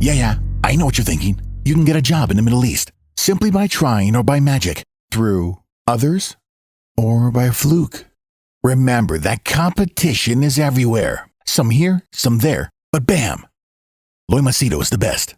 Yeah, I know what you're thinking. You can get a job in the Middle East simply by trying or by magic, through others, or by a fluke. Remember that competition is everywhere. Some here, some there, but bam! Loy Machedo is the best.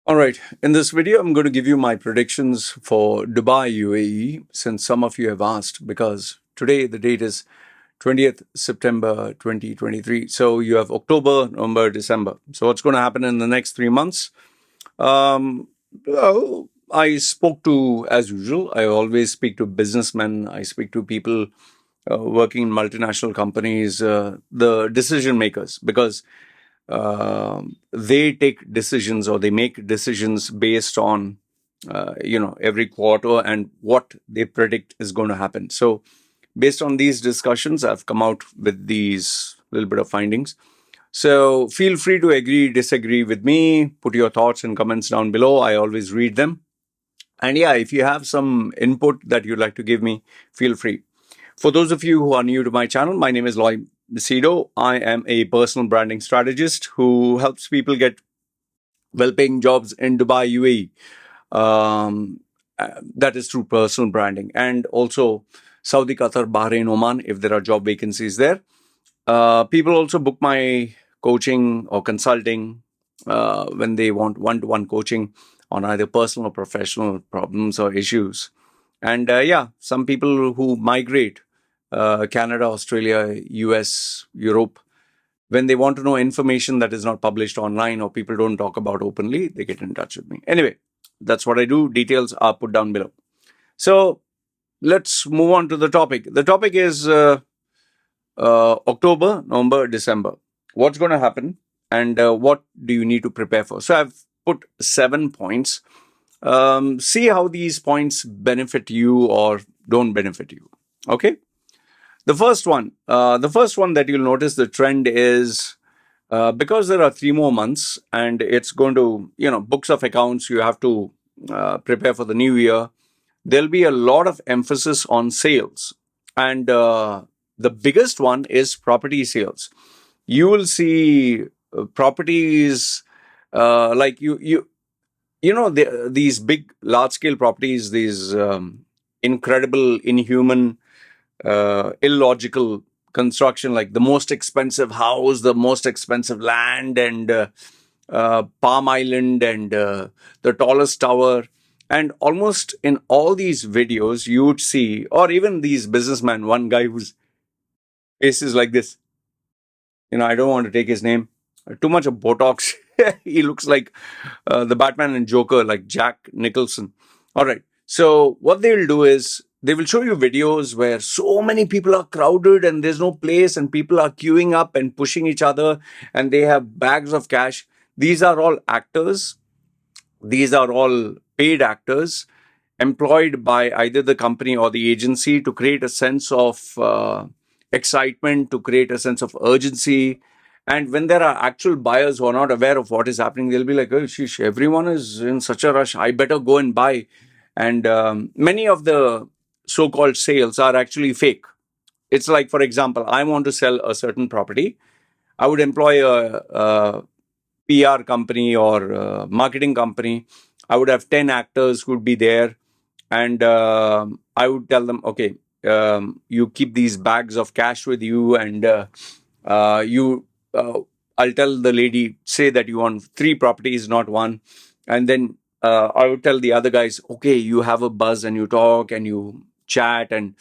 All right, in this video, I'm going to give you my predictions for Dubai, UAE, since some of you have asked, because today the date is 20th September 2023. So you have October, November, December. So what's going to happen in the next 3 months? Well, I spoke to, as usual, I always speak to businessmen, I speak to people working in multinational companies, the decision makers, because they take decisions or they make decisions based on every quarter and what they predict is going to happen. So based on these discussions, I've come out with these little bit of findings. So feel free to agree, disagree with me, put your thoughts and comments down below. I always read them. And yeah, if you have some input that you'd like to give me, feel free. For those of you who are new to my channel, my name is Loy Machedo. I am a personal branding strategist who helps people get well-paying jobs in Dubai, UAE. That is through personal branding, and also Saudi, Qatar, Bahrain, Oman, if there are job vacancies there. People also book my coaching or consulting when they want one-to-one coaching on either personal or professional problems or issues. And yeah, some people who migrate Canada, Australia, US, Europe, when they want to know information that is not published online or people don't talk about openly, they get in touch with me. Anyway, that's what I do. Details are put down below. So let's move on to the topic. The topic is October, November, December. What's going to happen and what do you need to prepare for? So I've put 7 points. See how these points benefit you or don't benefit you. Okay. The first one that you'll notice the trend is because there are 3 more months and it's going to, books of accounts, you have to prepare for the new year. There'll be a lot of emphasis on sales. And the biggest one is property sales. You will see properties like these big, large-scale properties, these incredible, inhuman, illogical construction, like the most expensive house, the most expensive land, and Palm Island, and the tallest tower. And almost in all these videos, you would see, or even these businessmen, one guy whose face is like this. I don't want to take his name. Too much of Botox. He looks like the Batman and Joker, like Jack Nicholson. All right. So what they'll do is they will show you videos where so many people are crowded and there's no place and people are queuing up and pushing each other and they have bags of cash. These are all actors. These are all paid actors employed by either the company or the agency to create a sense of excitement, to create a sense of urgency. And when there are actual buyers who are not aware of what is happening, they'll be like, oh, sheesh, everyone is in such a rush. I better go and buy. And many of the so-called sales are actually fake. It's like, for example, I want to sell a certain property. I would employ a PR company or a marketing company. I would have 10 actors who would be there. And I would tell them, okay, you keep these bags of cash with you and I'll tell the lady, say that you want 3 properties, not 1. And then I would tell the other guys, okay, you have a buzz and you talk and you chat and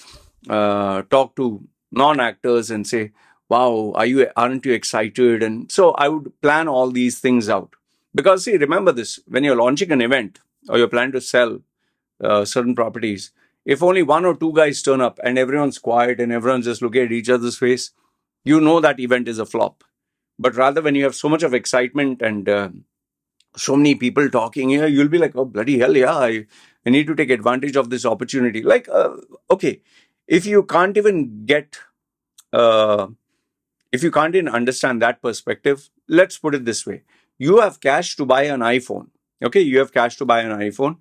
talk to non-actors and say, wow, aren't you excited? And so I would plan all these things out. Because see, remember this, when you're launching an event or you're planning to sell certain properties, if only 1 or 2 guys turn up and everyone's quiet and everyone's just looking at each other's face, you know that event is a flop. But rather, when you have so much of excitement and so many people talking here, you'll be like, oh, bloody hell, yeah, I need to take advantage of this opportunity. Like, okay, if you can't even get if you can't even understand that perspective, let's put it this way. You have cash to buy an iPhone. Okay, you have cash to buy an iPhone.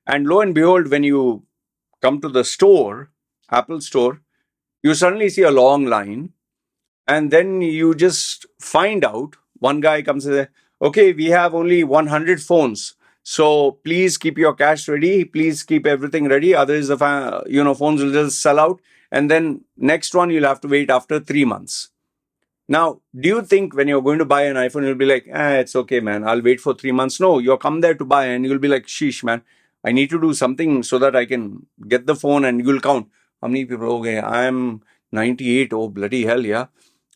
And lo and behold, when you come to the store, Apple store, you suddenly see a long line. And then you just find out one guy comes and says, okay, we have only 100 phones. So please keep your cash ready. Please keep everything ready. Otherwise, the phones will just sell out. And then next one, you'll have to wait after 3 months. Now, do you think when you're going to buy an iPhone, you'll be like, it's okay, man, I'll wait for 3 months? No, you'll come there to buy and you'll be like, sheesh, man, I need to do something so that I can get the phone, and you'll count how many people, okay, I'm 98, oh, bloody hell, yeah.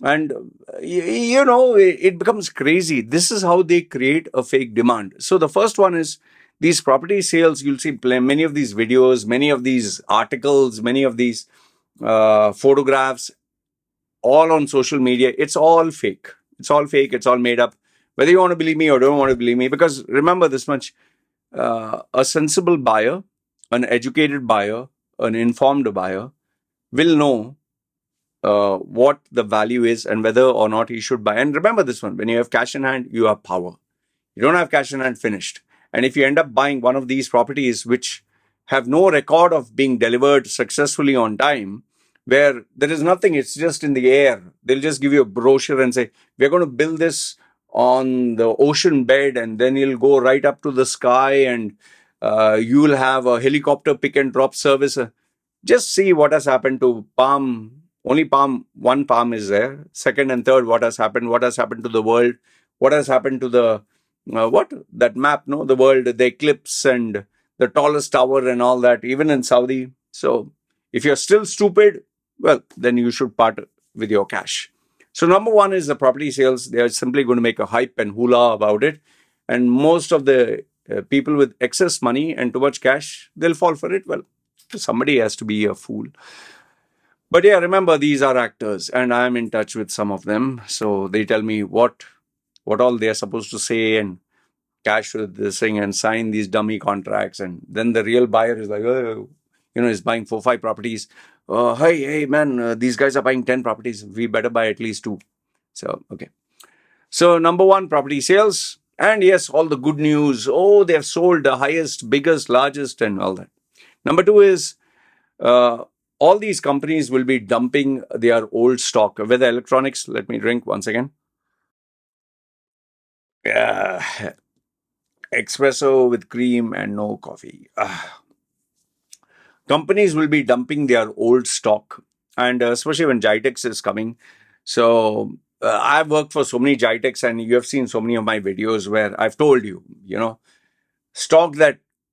And, it becomes crazy. This is how they create a fake demand. So the first one is these property sales. You'll see many of these videos, many of these articles, many of these photographs, all on social media. It's all fake. It's all fake. It's all made up. Whether you want to believe me or don't want to believe me, because remember this much: a sensible buyer, an educated buyer, an informed buyer will know what the value is and whether or not he should buy. And remember this one: when you have cash in hand, you have power. You don't have cash in hand, finished. And if you end up buying one of these properties which have no record of being delivered successfully on time, where there is nothing, it's just in the air, they'll just give you a brochure and say, we're going to build this on the ocean bed, and then you'll go right up to the sky, and you'll have a helicopter pick and drop service. Just see what has happened to Palm. Only Palm, one Palm is there. Second and third, what has happened? What has happened to the world? What has happened to the what that map? No, the world, the eclipse, and the tallest tower, and all that. Even in Saudi. So, if you're still stupid, well, then you should part with your cash. So, number one is the property sales. They are simply going to make a hype and hula about it, and most of the people with excess money and too much cash, they'll fall for it. Well, somebody has to be a fool. But yeah, remember, these are actors, and I'm in touch with some of them. So they tell me what all they're supposed to say and cash with this thing and sign these dummy contracts. And then the real buyer is like, oh, is buying 4-5 properties. Hey, man, these guys are buying 10 properties. We better buy at least 2. So, okay. So, number one, property sales. And yes, all the good news. Oh, they have sold the highest, biggest, largest, and all that. Number two is all these companies will be dumping their old stock. Whether electronics, let me drink once again. Espresso with cream and no coffee. Companies will be dumping their old stock, and especially when Jitex is coming. So I've worked for so many Jitex, and you have seen so many of my videos where I've told you,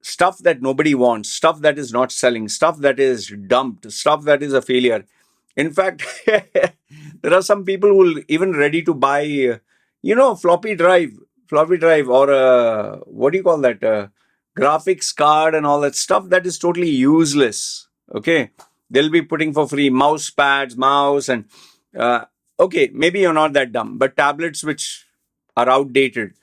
stuff that nobody wants, stuff that is not selling, stuff that is dumped, stuff that is a failure. In fact, there are some people who will even ready to buy, floppy drive, or what do you call that? Graphics card and all that stuff that is totally useless. Okay, they'll be putting for free mouse pads, mouse, and okay, maybe you're not that dumb, but tablets which are outdated,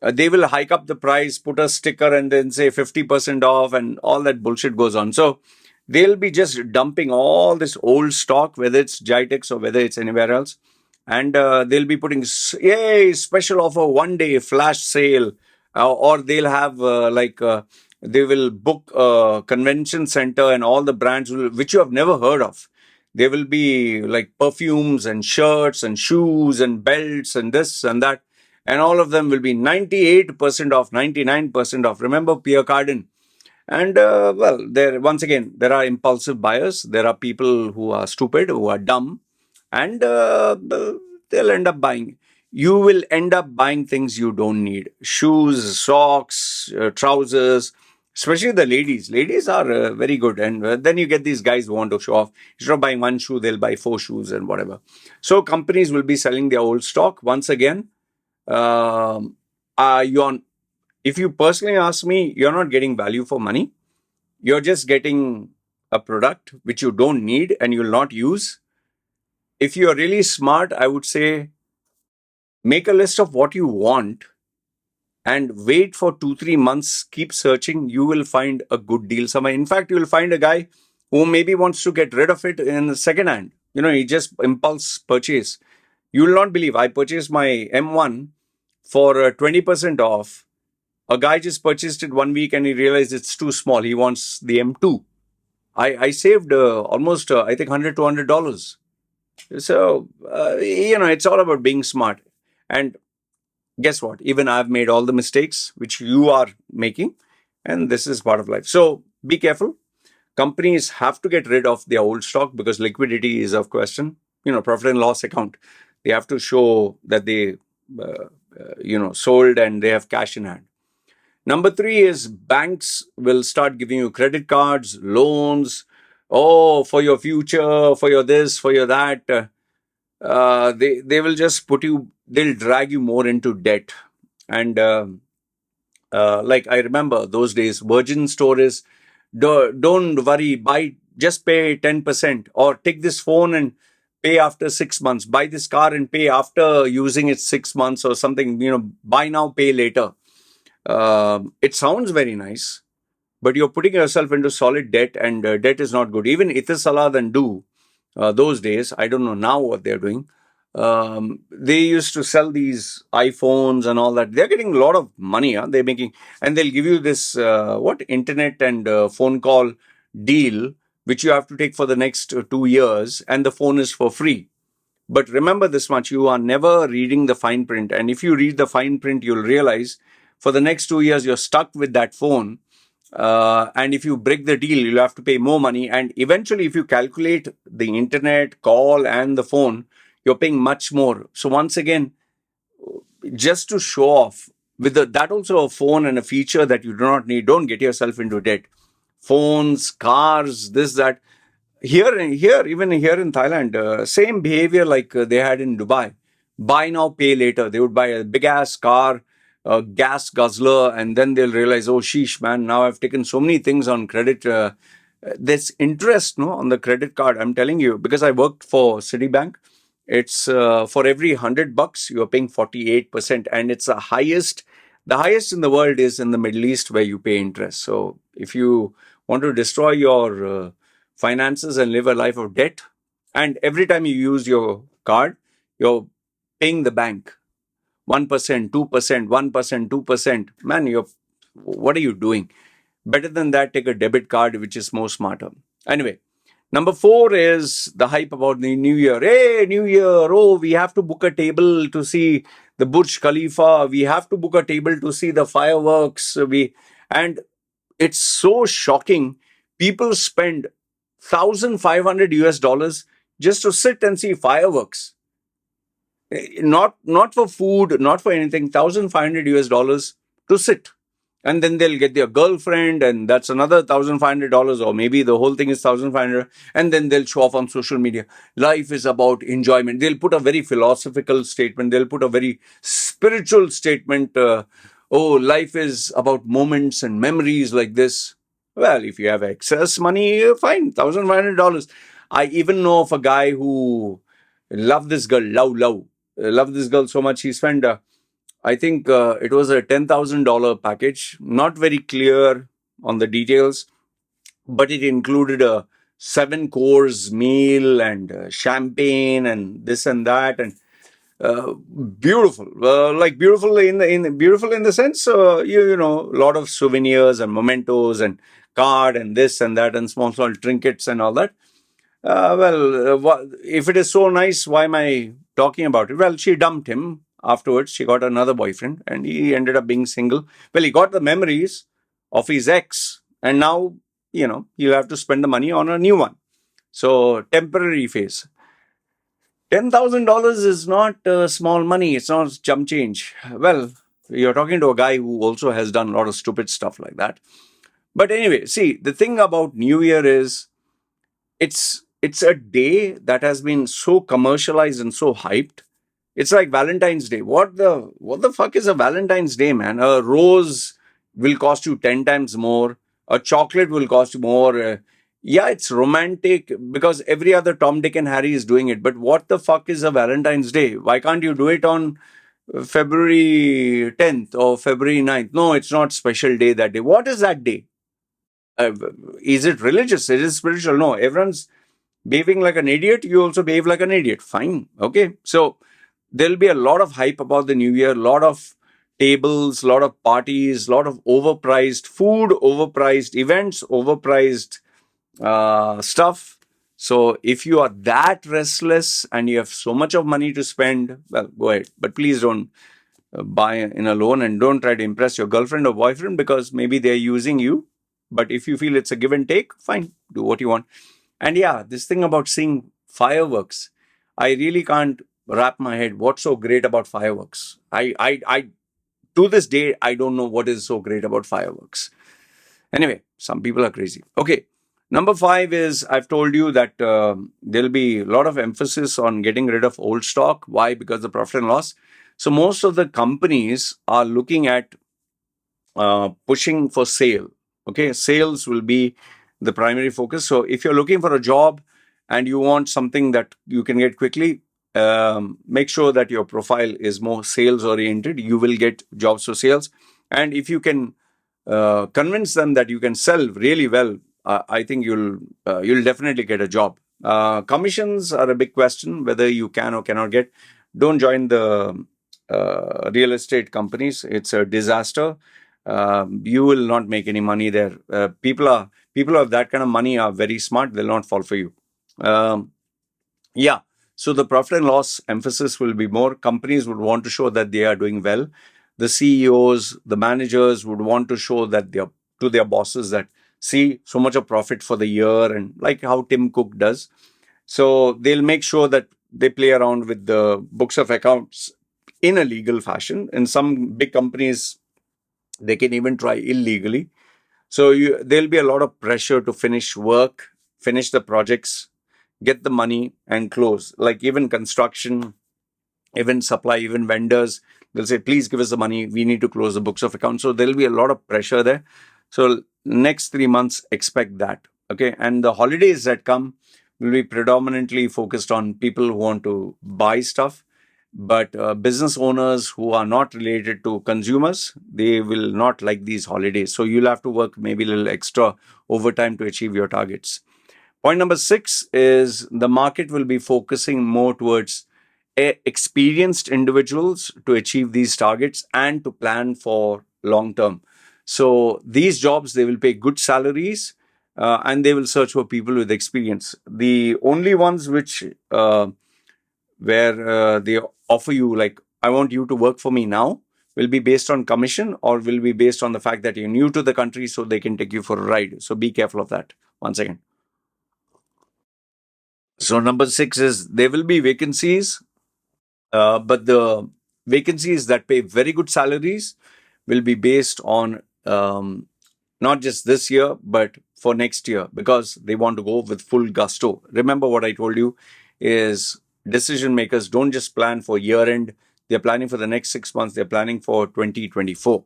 they will hike up the price, put a sticker, and then say 50% off, and all that bullshit goes on. So they'll be just dumping all this old stock, whether it's Jitex or whether it's anywhere else. And they'll be putting, yay, special offer, 1 day flash sale. Or they'll have they will book a convention center, and all the brands which you have never heard of. There will be like perfumes and shirts and shoes and belts and this and that. And all of them will be 98% off, 99% off. Remember Pierre Cardin? And there are impulsive buyers. There are people who are stupid, who are dumb, and they'll end up buying. You will end up buying things you don't need: shoes, socks, trousers. Especially the ladies. Ladies are very good, and then you get these guys who want to show off. Instead of buying one shoe, they'll buy 4 shoes and whatever. So companies will be selling their old stock once again. If you personally ask me, you're not getting value for money. You're just getting a product which you don't need and you'll not use. If you're really smart, I would say make a list of what you want and wait for 2-3 months. Keep searching. You will find a good deal somewhere. In fact, you will find a guy who maybe wants to get rid of it in the second hand. He just impulse purchase. You will not believe. I purchased my M1 for 20% off. A guy just purchased it 1 week and he realized it's too small. He wants the M2. I saved almost, I think, $100 to $200. So, it's all about being smart. And guess what? Even I've made all the mistakes which you are making. And this is part of life. So, be careful. Companies have to get rid of their old stock because liquidity is of question. Profit and loss account. They have to show that they, sold and they have cash in hand. Number three is banks will start giving you credit cards, loans, for your future, for your this, for your that. They will just they'll drag you more into debt. And like I remember those days, Virgin store is, don't worry, just pay 10%, or take this phone and pay after 6 months, buy this car and pay after using it 6 months or something, buy now, pay later. It sounds very nice, but you're putting yourself into solid debt, and debt is not good. Even Itisalat and Do, those days, I don't know now what they're doing. They used to sell these iPhones and all that. They're getting a lot of money. They're making, and they'll give you this internet and phone call deal, which you have to take for the next 2 years, and the phone is for free. But remember this much, you are never reading the fine print. And if you read the fine print, you'll realize for the next 2 years, you're stuck with that phone. And if you break the deal, you'll have to pay more money. And eventually, if you calculate the internet, call, and the phone, you're paying much more. So once again, just to show off, with that also a phone and a feature that you do not need, don't get yourself into debt. Phones, cars, this, that. Even here in Thailand, same behavior like they had in Dubai. Buy now, pay later. They would buy a big ass car, a gas guzzler, and then they'll realize, oh, sheesh, man, now I've taken so many things on credit. There's interest, no, on the credit card. I'm telling you, because I worked for Citibank. It's for every $100 you're paying 48%, and it's the highest. The highest in the world is in the Middle East, where you pay interest. So if you want to destroy your finances and live a life of debt, and every time you use your card, you're paying the bank 1%, 2%, 1%, 2%. Man, what are you doing? Better than that, take a debit card, which is more smarter. Anyway, number 4 is the hype about the New Year. Hey, New Year! Oh, we have to book a table to see the Burj Khalifa. We have to book a table to see the fireworks. And it's so shocking. People spend $1,500 just to sit and see fireworks. Not for food, not for anything. $1,500 to sit. And then they'll get their girlfriend, and that's another $1,500, or maybe the whole thing is $1,500, and then they'll show off on social media. Life is about enjoyment. They'll put a very philosophical statement. They'll put a very spiritual statement. Life is about moments and memories like this. Well, if you have excess money, fine, $1,500. I even know of a guy who loved this girl, loved this girl so much, he spent, I think it was a $10,000 package, not very clear on the details, but it included a 7-course meal and champagne and this and that, and beautiful, beautiful in the sense, a lot of souvenirs and mementos and card and this and that and small trinkets and all that. If it is so nice, why am I talking about it? Well, she dumped him afterwards. She got another boyfriend and he ended up being single. Well, he got the memories of his ex, and now you have to spend the money on a new one. So temporary phase. $10,000 is not small money. It's not chump change. Well, you're talking to a guy who also has done a lot of stupid stuff like that. But anyway, see, the thing about New Year is it's a day that has been so commercialized and so hyped. It's like Valentine's Day. What the fuck is a Valentine's Day, man? A rose will cost you 10 times more. A chocolate will cost you more. Yeah, it's romantic because every other Tom, Dick, and Harry is doing it. But what the fuck is a Valentine's Day? Why can't you do it on February 10th or February 9th? No, it's not special day that day. What is that day? Is it religious? Is it spiritual? No, everyone's behaving like an idiot. You also behave like an idiot. Fine. Okay. So there'll be a lot of hype about the new year, a lot of tables, a lot of parties, a lot of overpriced food, overpriced events, overpriced stuff. So if you are that restless and you have so much of money to spend, well, go ahead. But please don't buy in a loan, and don't try to impress your girlfriend or boyfriend, because maybe they're using you. But if you feel it's a give and take, fine, do what you want. And yeah, this thing about seeing fireworks, I really can't wrap my head. What's so great about fireworks? I to this day, I don't know what is so great about fireworks. Anyway, some people are crazy. Okay. Number 5 is, I've told you that there'll be a lot of emphasis on getting rid of old stock. Why? Because the profit and loss. So most of the companies are looking at pushing for sale. Okay, sales will be the primary focus. So if you're looking for a job and you want something that you can get quickly, make sure that your profile is more sales oriented. You will get jobs for sales, and if you can convince them that you can sell really well, I think you'll definitely get a job. Commissions are a big question, whether you can or cannot get. Don't join the real estate companies. It's a disaster. You will not make any money there. People of that kind of money are very smart. They'll not fall for you. Yeah. So the profit and loss emphasis will be more. Companies would want to show that they are doing well. The CEOs, the managers would want to show that they are to their bosses that, see, so much of profit for the year, and like how Tim Cook does. So they'll make sure that they play around with the books of accounts in a legal fashion. In some big companies, they can even try illegally. So there'll be a lot of pressure to finish work, finish the projects, get the money, and close. Like even construction, even supply, even vendors, they'll say, please give us the money. We need to close the books of accounts. So there'll be a lot of pressure there. So next 3 months, expect that. Okay. And the holidays that come will be predominantly focused on people who want to buy stuff. But business owners who are not related to consumers, they will not like these holidays. So you'll have to work maybe a little extra overtime to achieve your targets. Point number 6 is the market will be focusing more towards experienced individuals to achieve these targets and to plan for long term. So these jobs, they will pay good salaries, and they will search for people with experience. The only ones which where they offer you, like, I want you to work for me now, will be based on commission, or will be based on the fact that you're new to the country, so they can take you for a ride. So be careful of that. Once again. So number 6 is, there will be vacancies, but the vacancies that pay very good salaries will be based on not just this year, but for next year, because they want to go with full gusto. Remember what I told you is, decision makers don't just plan for year end, they're planning for the next 6 months, they're planning for 2024.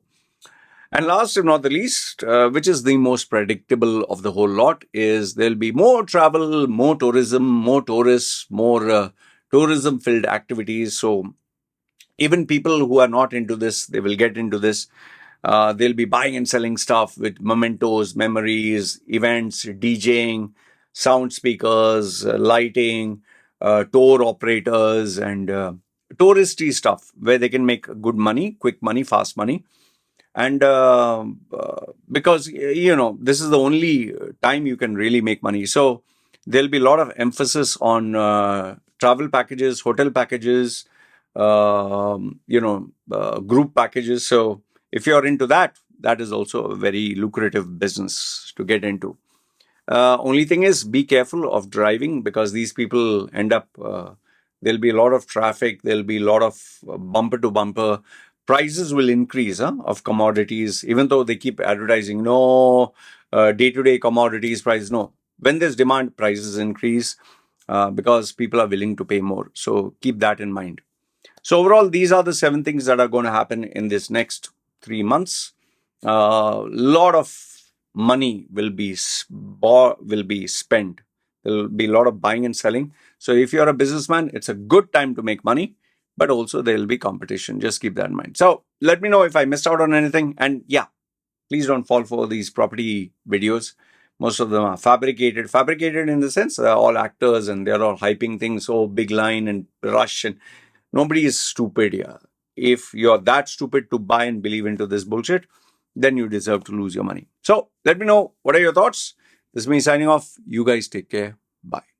And last, if not the least, which is the most predictable of the whole lot, is there'll be more travel, more tourism, more tourists, more tourism filled activities. So even people who are not into this, they will get into this. They'll be buying and selling stuff with mementos, memories, events, DJing, sound speakers, lighting, tour operators, and touristy stuff where they can make good money, quick money, fast money. And because, this is the only time you can really make money. So there'll be a lot of emphasis on travel packages, hotel packages, group packages. So if you're into that, that is also a very lucrative business to get into. Only thing is, be careful of driving, because these people end up, there'll be a lot of traffic, there'll be a lot of bumper to bumper. Prices will increase of commodities, even though they keep advertising, no, day-to-day commodities price. No, when there's demand, prices increase because people are willing to pay more. So keep that in mind. So overall, these are the 7 things that are going to happen in this next 3 months. Lot of money will be spent. There'll be a lot of buying and selling. So if you're a businessman, it's a good time to make money, but also there'll be competition. Just keep that in mind. So let me know if I missed out on anything. And yeah, please don't fall for these property videos. Most of them are fabricated. Fabricated in the sense, all actors, and they're all hyping things. So big line and rush, and Nobody is stupid here. If you're that stupid to buy and believe into this bullshit, then you deserve to lose your money. So let me know, what are your thoughts? This is me signing off. You guys take care. Bye.